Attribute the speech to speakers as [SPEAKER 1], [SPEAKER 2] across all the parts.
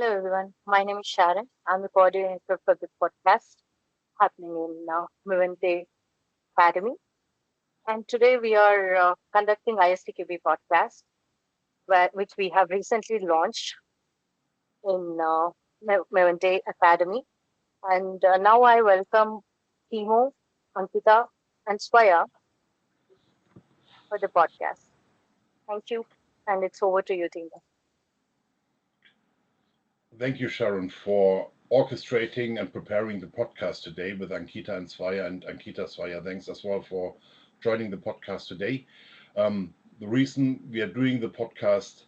[SPEAKER 1] Hello, everyone. My name is Sharon. I'm the coordinator for this podcast happening in MeJuvante Academy. And today we are conducting ISTQB Podcast, which we have recently launched in MeJuvante Academy. And now I welcome Timo, Ankita, and Swaya for the podcast. Thank you. And it's over to you, Timo.
[SPEAKER 2] Thank you, Sharon, for orchestrating and preparing the podcast today with Ankita and Svaya. And Ankita, Svaya, thanks as well for joining the podcast today. The reason we are doing the podcast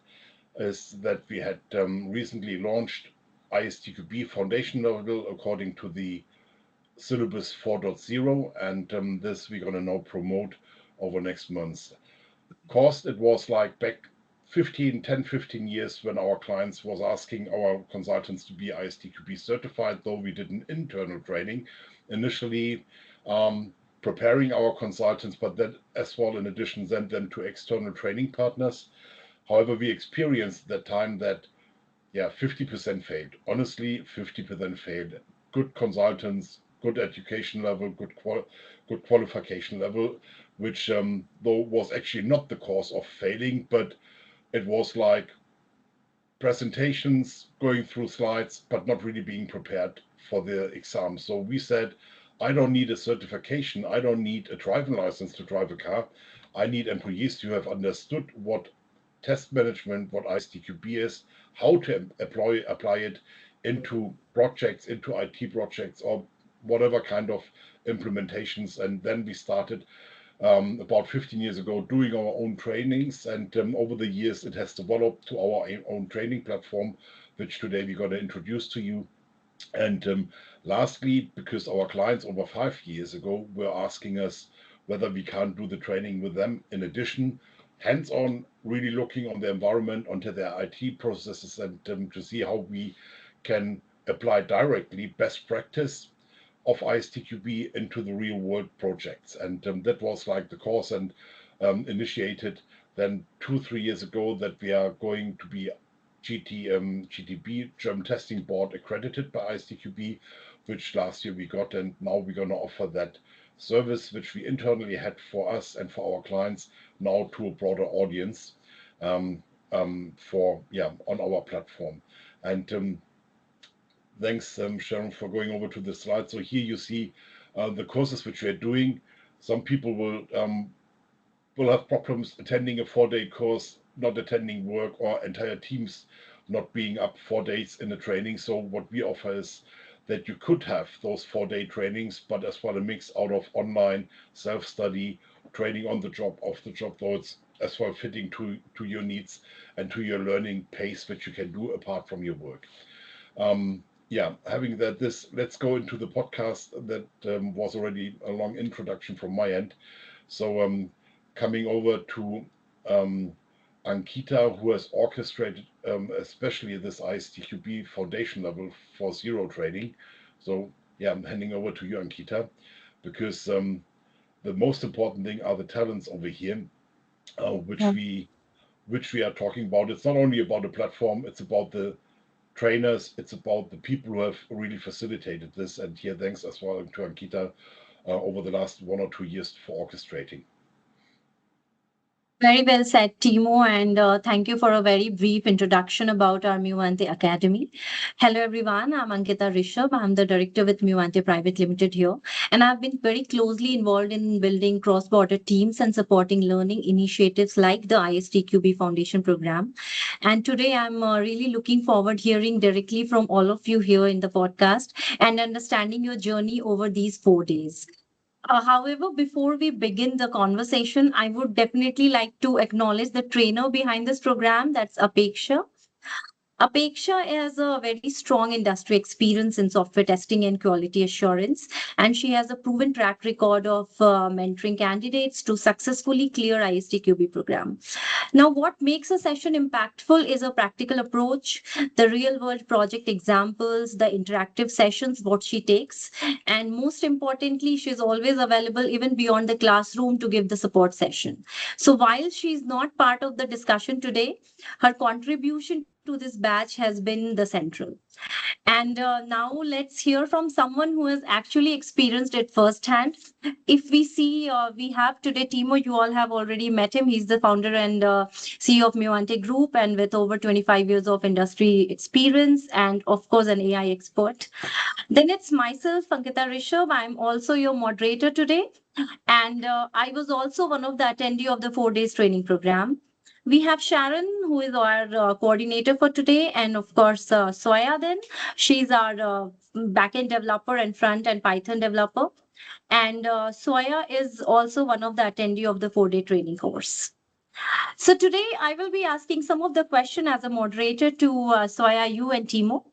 [SPEAKER 2] is that we had recently launched ISTQB foundation level according to the syllabus 4.0, and this we're going to now promote over next months. Cost, it was like back 15 years when our clients was asking our consultants to be ISTQB certified, though we did an internal training initially, preparing our consultants, but then as well in addition send them to external training partners. However, we experienced that time that 50% failed. Honestly, 50% failed. Good consultants, good education level, good qualification level, which though was actually not the cause of failing, but it was like presentations, going through slides, but not really being prepared for the exam. So we said, I don't need a certification. I don't need a driving license to drive a car. I need employees to have understood what test management, what ISTQB is, how to apply it into projects, into IT projects, or whatever kind of implementations. And then we started about 15 years ago doing our own trainings, and over the years it has developed to our own training platform, which today we're going to introduce to you. And lastly, because our clients over 5 years ago were asking us whether we can't do the training with them in addition, hands on, really looking on the environment, onto their IT processes, and to see how we can apply directly best practice of ISTQB into the real world projects. And that was like the course, and initiated then 2 3 years ago that we are going to be GTB, German Testing Board, accredited by ISTQB, which last year we got, and now we're going to offer that service which we internally had for us and for our clients now to a broader audience, for on our platform. And thanks, Sharon, for going over to the slide. So here you see the courses which we are doing. Some people will have problems attending a 4-day course, not attending work, or entire teams not being up 4 days in the training. So what we offer is that you could have those 4-day trainings, but as well a mix out of online self-study, training on the job, off the job, though it's as well fitting to your needs and to your learning pace, which you can do apart from your work. Having that, let's go into the podcast. That was already a long introduction from my end. So coming over to Ankita, who has orchestrated especially this ISTQB foundation level for zero training. So I'm handing over to you, Ankita, because the most important thing are the talents over here,
[SPEAKER 1] Yeah.
[SPEAKER 2] which we are talking about. It's not only about the platform; it's about the trainers. It's about the people who have really facilitated this. And here, thanks as well to Ankita over the last 1 or 2 years for orchestrating.
[SPEAKER 3] Very well said, Timo, and thank you for a very brief introduction about our MeJuvante Academy. Hello, everyone. I'm Ankita Rishabh. I'm the director with MeJuvante Private Limited here, and I've been very closely involved in building cross-border teams and supporting learning initiatives like the ISTQB Foundation program. And today, I'm really looking forward hearing directly from all of you here in the podcast and understanding your journey over these 4 days. However, before we begin the conversation, I would definitely like to acknowledge the trainer behind this program. That's Apeksha. Apeksha has a very strong industry experience in software testing and quality assurance, and she has a proven track record of mentoring candidates to successfully clear ISTQB program. Now, what makes a session impactful is a practical approach, the real world project examples, the interactive sessions, what she takes. And most importantly, she's always available even beyond the classroom to give the support session. So while she's not part of the discussion today, her contribution to to this batch has been the central. And now let's hear from someone who has actually experienced it firsthand. If we see, we have today Timo, you all have already met him. He's the founder and CEO of MeJuvante Group, and with over 25 years of industry experience, and of course, an AI expert. Then it's myself, Ankita Rishabh. I'm also your moderator today. And I was also one of the attendee of the 4 days training program. We have Sharon, who is our coordinator for today, and of course, Soya. Then she's our backend developer and front and Python developer. And Soya is also one of the attendee of the 4 day training course. So today I will be asking some of the question as a moderator to Soya, you and Timo.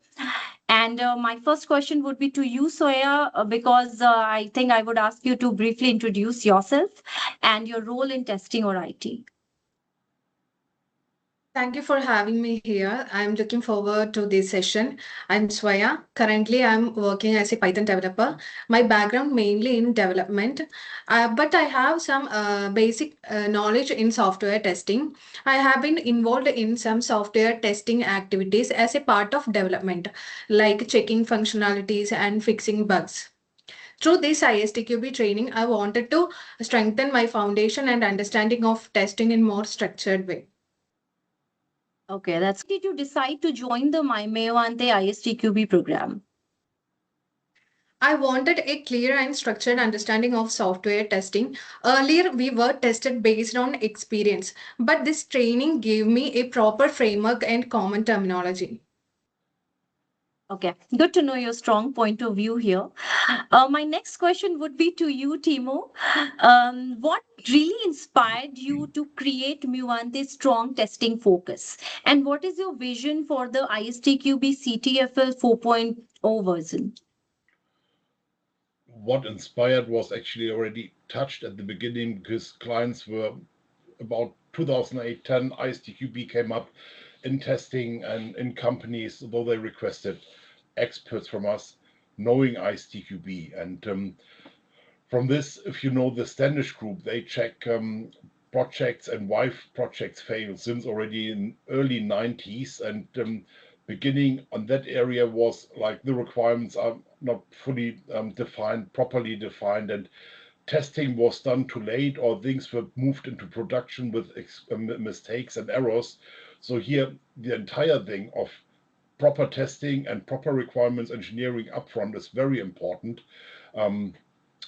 [SPEAKER 3] And my first question would be to you, Soya, because I think I would ask you to briefly introduce yourself and your role in testing or IT.
[SPEAKER 4] Thank you for having me here. I'm looking forward to this session. I'm Swaya. Currently, I'm working as a Python developer. My background mainly in development, but I have some basic knowledge in software testing. I have been involved in some software testing activities as a part of development, like checking functionalities and fixing bugs. Through this ISTQB training, I wanted to strengthen my foundation and understanding of testing in more structured way.
[SPEAKER 3] Okay, that's did you decide to join the My MeJuvante ISTQB program?
[SPEAKER 4] I wanted a clear and structured understanding of software testing. Earlier, we were tested based on experience, but this training gave me a proper framework and common terminology.
[SPEAKER 3] Okay, good to know your strong point of view here. My next question would be to you, Timo. What really inspired you to create MeJuvante's strong testing focus? And what is your vision for the ISTQB CTFL 4.0 version?
[SPEAKER 2] What inspired was actually already touched at the beginning because clients were about 2008-10 ISTQB came up in testing and in companies, though they requested experts from us knowing ISTQB. And from this, if you know the Standish group, they check projects and why projects fail since already in early 90s. And beginning on that area was like the requirements are not fully defined, properly defined, and testing was done too late or things were moved into production with mistakes and errors. So here, the entire thing of proper testing and proper requirements engineering upfront is very important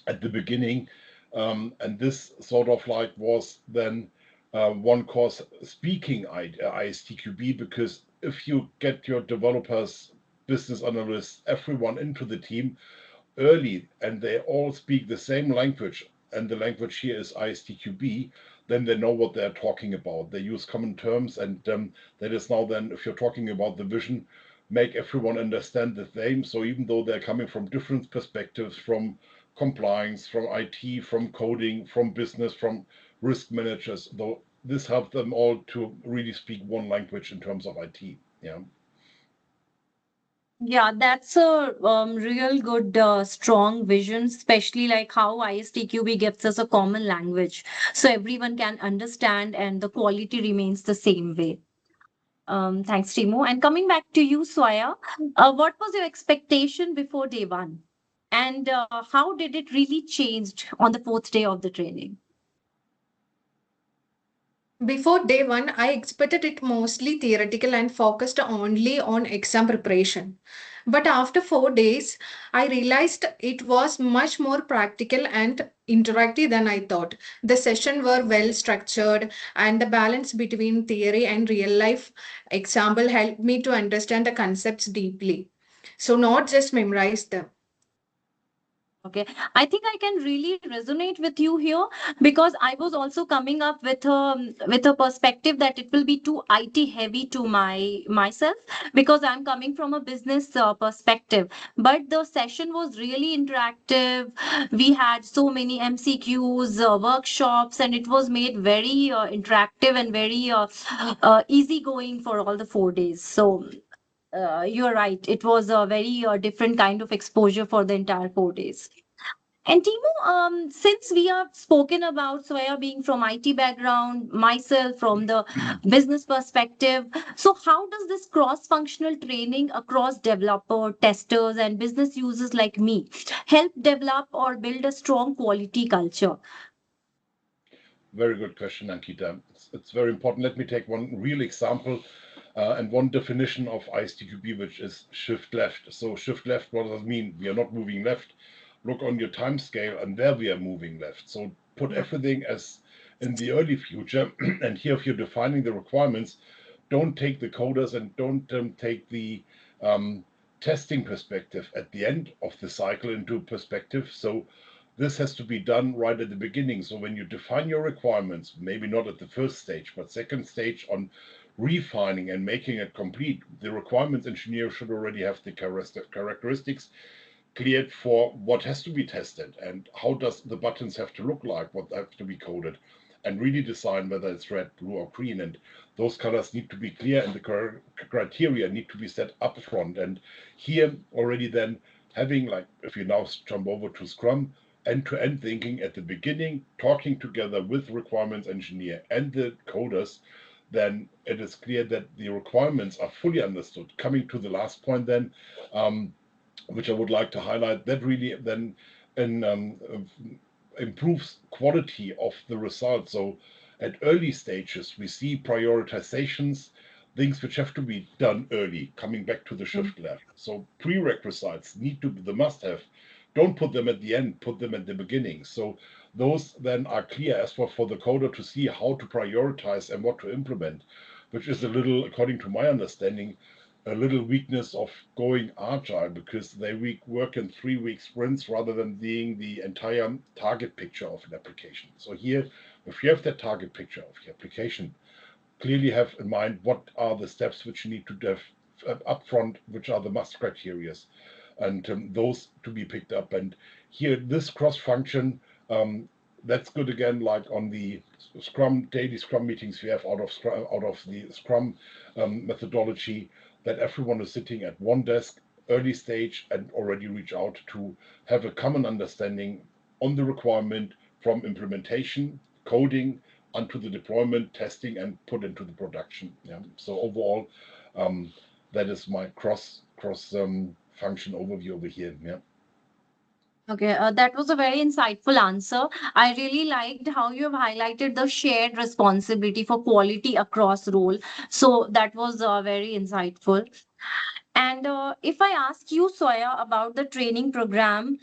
[SPEAKER 2] at the beginning. And this sort of like was then one course speaking ISTQB, because if you get your developers, business analysts, everyone into the team early and they all speak the same language, and the language here is ISTQB, then they know what they're talking about. They use common terms, and that is now then, if you're talking about the vision, make everyone understand the same. So even though they're coming from different perspectives, from compliance, from IT, from coding, from business, from risk managers, though this helped them all to really speak one language in terms of IT. Yeah.
[SPEAKER 3] Yeah, that's a real good, strong vision, especially like how ISTQB gives us a common language so everyone can understand and the quality remains the same way. Thanks, Timo. And coming back to you, Swaya, what was your expectation before day one? And how did it really changed on the fourth day of the training?
[SPEAKER 4] Before day one, I expected it mostly theoretical and focused only on exam preparation. But after 4 days, I realized it was much more practical and interactive than I thought. The sessions were well structured, and the balance between theory and real life example helped me to understand the concepts deeply. So, not just memorize them.
[SPEAKER 3] Okay, I think I can really resonate with you here because I was also coming up with a perspective that it will be too IT heavy to myself because I'm coming from a business perspective. But the session was really interactive. We had so many MCQs, workshops, and it was made very interactive and very easygoing for all the 4 days. So you're right. It was a very different kind of exposure for the entire 4 days. And Timo, since we have spoken about Swaya being from IT background, myself from the business perspective, so how does this cross-functional training across developer, testers, and business users like me help develop or build a strong quality culture?
[SPEAKER 2] Very good question, Ankita. It's very important. Let me take one real example and one definition of ISTQB, which is shift left. So shift left, what does it mean? We are not moving left. Look on your time scale and there we are moving left. So put
[SPEAKER 3] Yeah.
[SPEAKER 2] everything as in the early future. And here, if you're defining the requirements, don't take the coders and don't take the um, testing perspective at the end of the cycle into perspective. So this has to be done right at the beginning. So when you define your requirements, maybe not at the first stage, but second stage on refining and making it complete, the requirements engineer should already have the characteristics cleared for what has to be tested and how does the buttons have to look like, what have to be coded, and really design whether it's red, blue, or green. And those colors need to be clear, and the criteria need to be set up front. And here already then having, like, if you now jump over to Scrum, end-to-end thinking at the beginning, talking together with requirements engineer and the coders, then it is clear that the requirements are fully understood. Coming to the last point then, um, which I would like to highlight, that really then in, improves quality of the results. So at early stages, we see prioritizations, things which have to be done early, coming back to the shift left. So prerequisites need to be the must have. Don't put them at the end, put them at the beginning. So those then are clear as for the coder to see how to prioritize and what to implement, which is a little, according to my understanding, a little weakness of going agile because they work in 3 week sprints rather than being the entire target picture of an application. So here, if you have that target picture of your application, clearly have in mind what are the steps which you need to have upfront, which are the must criteria, and those to be picked up. And here, this cross function, that's good again, like on the Scrum daily Scrum meetings we have out of the Scrum methodology, that everyone is sitting at one desk, early stage, and already reach out to have a common understanding on the requirement from implementation, coding, onto the deployment, testing, and put into the production. Yeah. So overall, um, that is my cross function overview over here. Yeah.
[SPEAKER 3] Okay, that was a very insightful answer. I really liked how you have highlighted the shared responsibility for quality across role. So that was very insightful. And if I ask you, Soya, about the training program,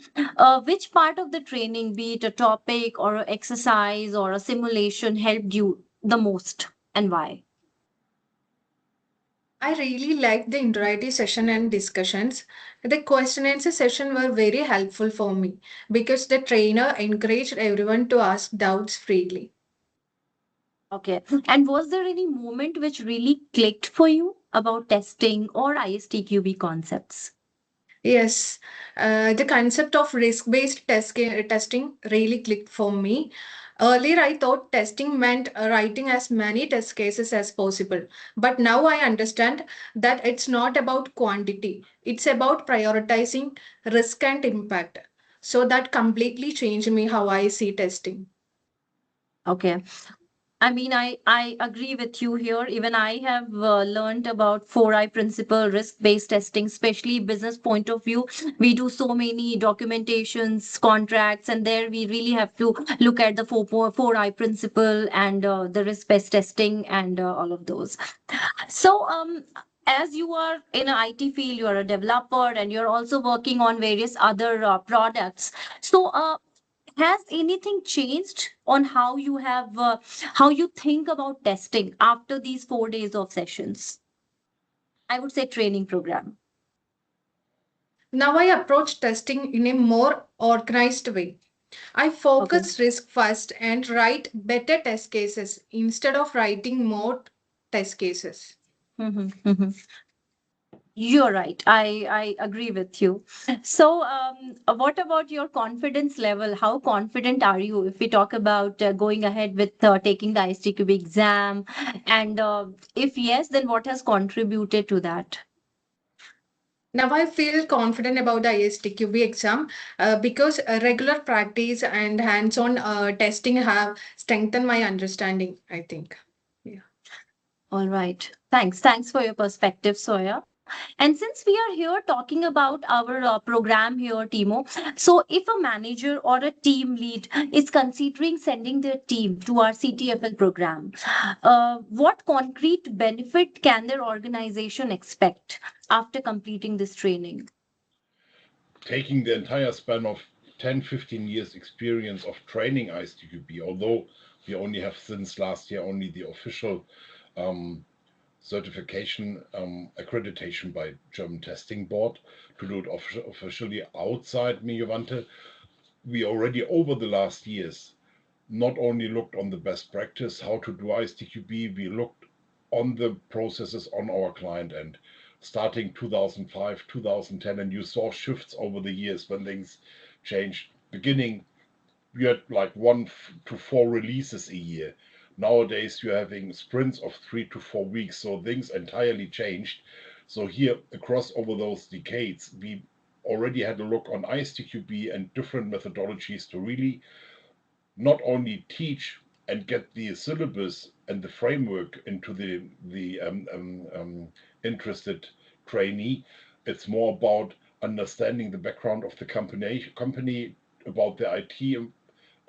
[SPEAKER 3] which part of the training, be it a topic or an exercise or a simulation, helped you the most and why?
[SPEAKER 4] I really liked the interactive session and discussions. The question and answer session were very helpful for me because the trainer encouraged everyone to ask doubts freely.
[SPEAKER 3] Okay. And was there any moment which really clicked for you about testing or ISTQB concepts?
[SPEAKER 4] Yes, the concept of risk-based testing really clicked for me. Earlier, I thought testing meant writing as many test cases as possible. But now I understand that it's not about quantity, it's about prioritizing risk and impact. So that completely changed me how I see testing.
[SPEAKER 3] Okay. I mean, I agree with you here. Even I have learned about 4I principle, risk-based testing, especially business point of view. We do so many documentations, contracts, and there we really have to look at the 4I principle and the risk-based testing and all of those. So, as you are in an IT field, you are a developer and you're also working on various other products. So, has anything changed on how you have how you think about testing after these 4 days of sessions? I would say training program.
[SPEAKER 4] Now I approach testing in a more organized way. I
[SPEAKER 3] Okay.
[SPEAKER 4] focus risk first and write better test cases instead of writing more test cases.
[SPEAKER 3] Mhm. You're right. I agree with you. So, what about your confidence level? How confident are you if we talk about going ahead with taking the ISTQB exam? And if yes, then what has contributed to that?
[SPEAKER 4] Now I feel confident about the ISTQB exam because regular practice and hands-on testing have strengthened my understanding, I think. Yeah.
[SPEAKER 3] All right. Thanks for your perspective, Soya. And since we are here talking about our program here, Timo, so if a manager or a team lead is considering sending their team to our CTFL program, what concrete benefit can their organization expect after completing this training?
[SPEAKER 2] Taking the entire span of 10, 15 years experience of training ISTQB, although we only have since last year only the official um, certification accreditation by German Testing Board to do it officially outside MeJuvante. We already over the last years not only looked on the best practice, how to do ISTQB, we looked on the processes on our client end, starting 2005, 2010, and you saw shifts over the years when things changed. Beginning, you had like 1 to 4 releases a year. Nowadays, you're having sprints of 3 to 4 weeks, so things entirely changed. So here, across over those decades, we already had a look on ISTQB and different methodologies to really not only teach and get the syllabus and the framework into the interested trainee. It's more about understanding the background of the company, about their IT,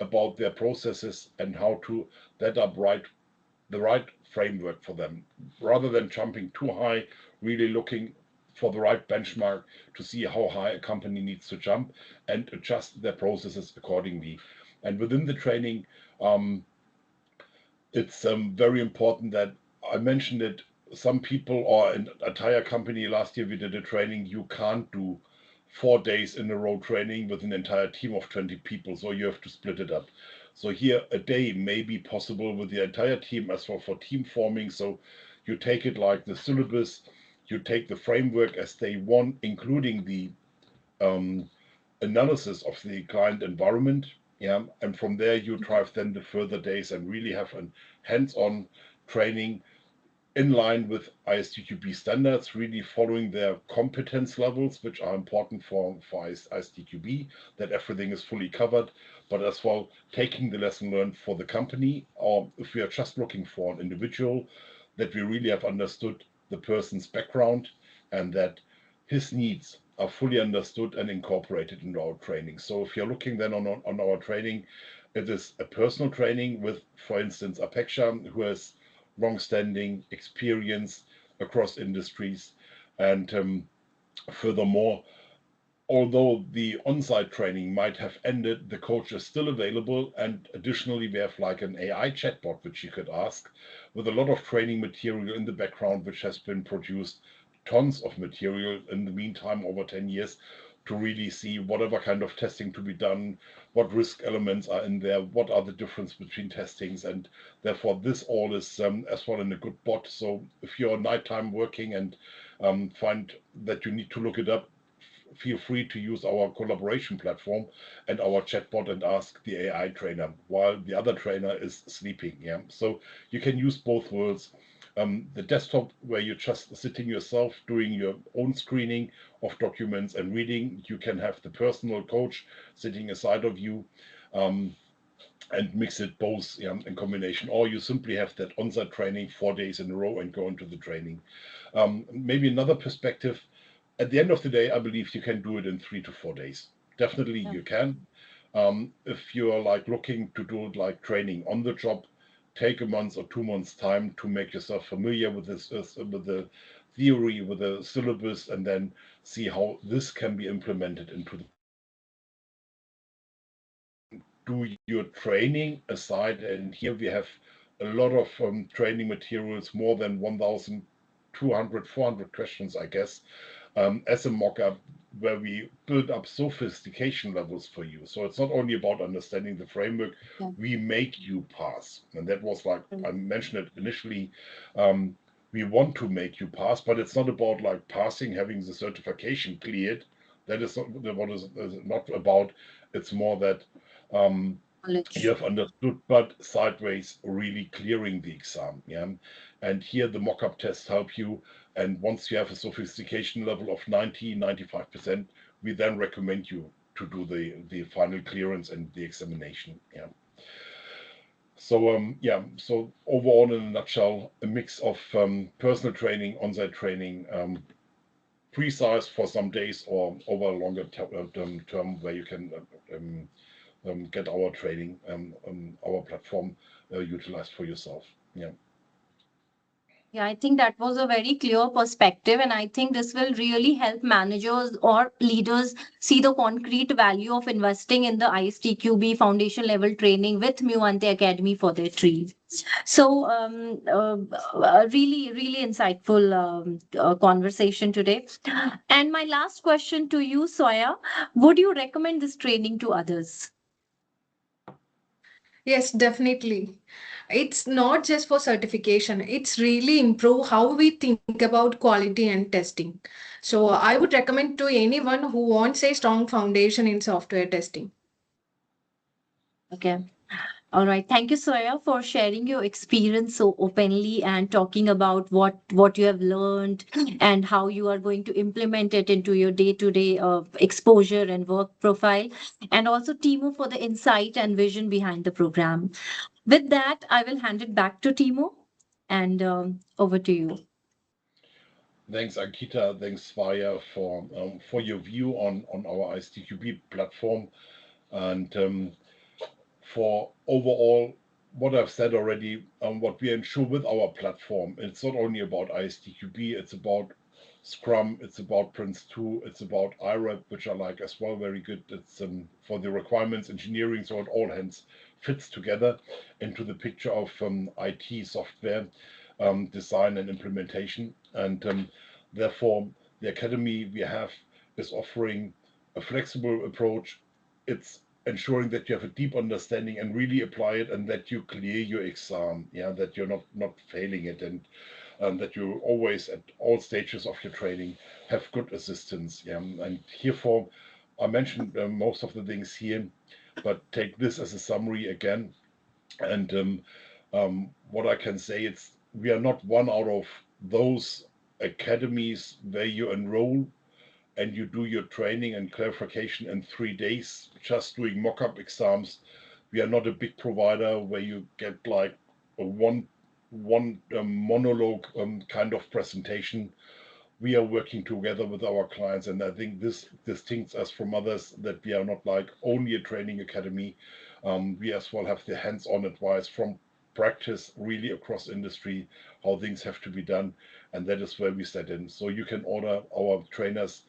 [SPEAKER 2] about their processes, and how to set up the right framework for them, rather than jumping too high. Really looking for the right benchmark to see how high a company needs to jump and adjust their processes accordingly. And within the training, um, it's very important that I mentioned it. Some people or an entire company last year we did a training. You can't do 4 days in a row training with an entire team of 20 people, so you have to split it up. So here a day may be possible with the entire team as for team forming. So you take it like the syllabus, you take the framework as they want, including the um, analysis of the client environment. Yeah, and from there you drive then the further days and really have a hands-on training in line with ISTQB standards, really following their competence levels, which are important for ISTQB, that everything is fully covered, but as well taking the lesson learned for the company, or if we are just looking for an individual, that we really have understood the person's background and that his needs are fully understood and incorporated into our training. So if you're looking then on our training, it is a personal training with, for instance, Apeksha, who has long-standing experience across industries. And furthermore, although the on-site training might have ended, the coach is still available. And additionally, we have like an AI chatbot, which you could ask with a lot of training material in the background, which has been produced, tons of material in the meantime over 10 years to really see whatever kind of testing to be done, what risk elements are in there, what are the difference between testings, and therefore this all is as well in a good bot. So if you're nighttime working and find that you need to look it up, feel free to use our collaboration platform and our chatbot and ask the AI trainer while the other trainer is sleeping. Yeah, so you can use both worlds. The desktop where you're just sitting yourself doing your own screening of documents and reading. You can have the personal coach sitting aside of you. Um, and mix it both, yeah, in combination, or you simply have that on-site training 4 days in a row and go into the training. Maybe another perspective, at the end of the day, I believe you can do it in 3 to 4 days. Definitely
[SPEAKER 3] Yeah.
[SPEAKER 2] you can. If you're like looking to do like training on the job, take a month or 2 months time to make yourself familiar with this, with the theory, with the syllabus, and then see how this can be implemented into the do your training aside. And here we have a lot of training materials, more than 1,200, 400 questions, I guess, as a mock-up where we build up sophistication levels for you. So it's not only about understanding the framework,
[SPEAKER 3] Yeah.
[SPEAKER 2] we make you pass. And that was like
[SPEAKER 3] Mm.
[SPEAKER 2] I mentioned it initially. We want to make you pass, but it's not about like passing, having the certification cleared. That is not what is not about. It's more that you
[SPEAKER 3] Knowledge.
[SPEAKER 2] have understood, but sideways really clearing the exam. Yeah. And here the mock-up tests help you. And once you have a sophistication level of 90, 95%, we then recommend you to do the final clearance and the examination. Yeah. So yeah, so overall in a nutshell, a mix of personal training, on-site training, precise for some days or over a longer term where you can get our training, our platform utilized for yourself. Yeah.
[SPEAKER 3] Yeah, I think that was a very clear perspective, and I think this will really help managers or leaders see the concrete value of investing in the ISTQB foundation level training with MeJuvante Academy for their teams. So, really, really insightful conversation today. And my last question to you, Soya, would you recommend this training to others?
[SPEAKER 4] Yes, definitely. It's not just for certification, it's really improve how we think about quality and testing. So I would recommend to anyone who wants a strong foundation in software testing.
[SPEAKER 3] Okay. All right. Thank you, Soya, for sharing your experience so openly and talking about what you have learned and how you are going to implement it into your day-to-day exposure and work profile. And also, Timo, for the insight and vision behind the program. With that, I will hand it back to Timo, and over to you.
[SPEAKER 2] Thanks, Ankita. Thanks, Svaya, for your view on our ISTQB platform and for overall what I've said already, what we ensure with our platform. It's not only about ISTQB, it's about Scrum, it's about Prince 2, it's about IREP, which I like as well, very good. It's for the requirements engineering, so it all hands fits together into the picture of IT software design and implementation. And therefore, the academy we have is offering a flexible approach. It's ensuring that you have a deep understanding and really apply it and that you clear your exam, yeah, that you're not failing it, and that you always at all stages of your training have good assistance, yeah. And herefore I mentioned most of the things here, but take this as a summary again. And what I can say, it's we are not one out of those academies where you enroll and you do your training and clarification in 3 days, just doing mock-up exams. We are not a big provider where you get like a one monologue kind of presentation. We are working together with our clients, and I think this distincts us from others, that we are not like only a training academy. We as well have the hands-on advice from practice really across industry, how things have to be done, and that is where we set in. So you can order our trainers,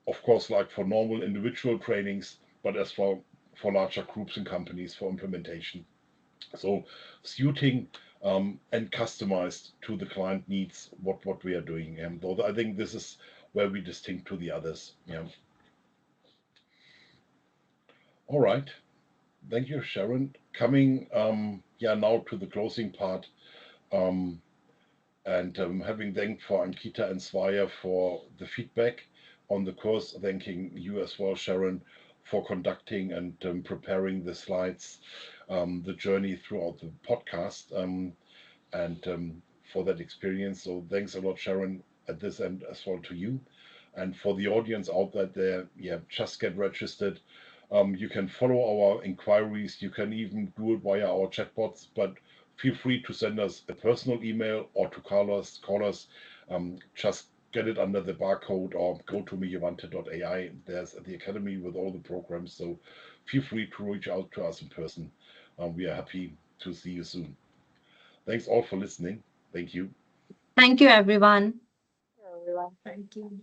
[SPEAKER 2] of course, like for normal individual trainings, but as well for larger groups and companies for implementation. So suiting and customized to the client needs what we are doing. And though I think this is where we distinct to the others. Yeah. All right. Thank you, Sharon. Coming yeah, now to the closing part. Um, and having thanked for Ankita and Svaya for the feedback on the course, thanking you as well, Sharon, for conducting and preparing the slides, the journey throughout the podcast, and for that experience. So thanks a lot, Sharon, at this end as well to you. And for the audience out there, yeah, just get registered. You can follow our inquiries. You can even do it via our chatbots, but feel free to send us a personal email or to call us. Just get it under the barcode or go to MeJuvante.ai. There's the academy with all the programs. So feel free to reach out to us in person. We are happy to see you soon. Thanks all for listening. Thank you.
[SPEAKER 3] Thank you, everyone.
[SPEAKER 1] Everyone.
[SPEAKER 4] Thank you.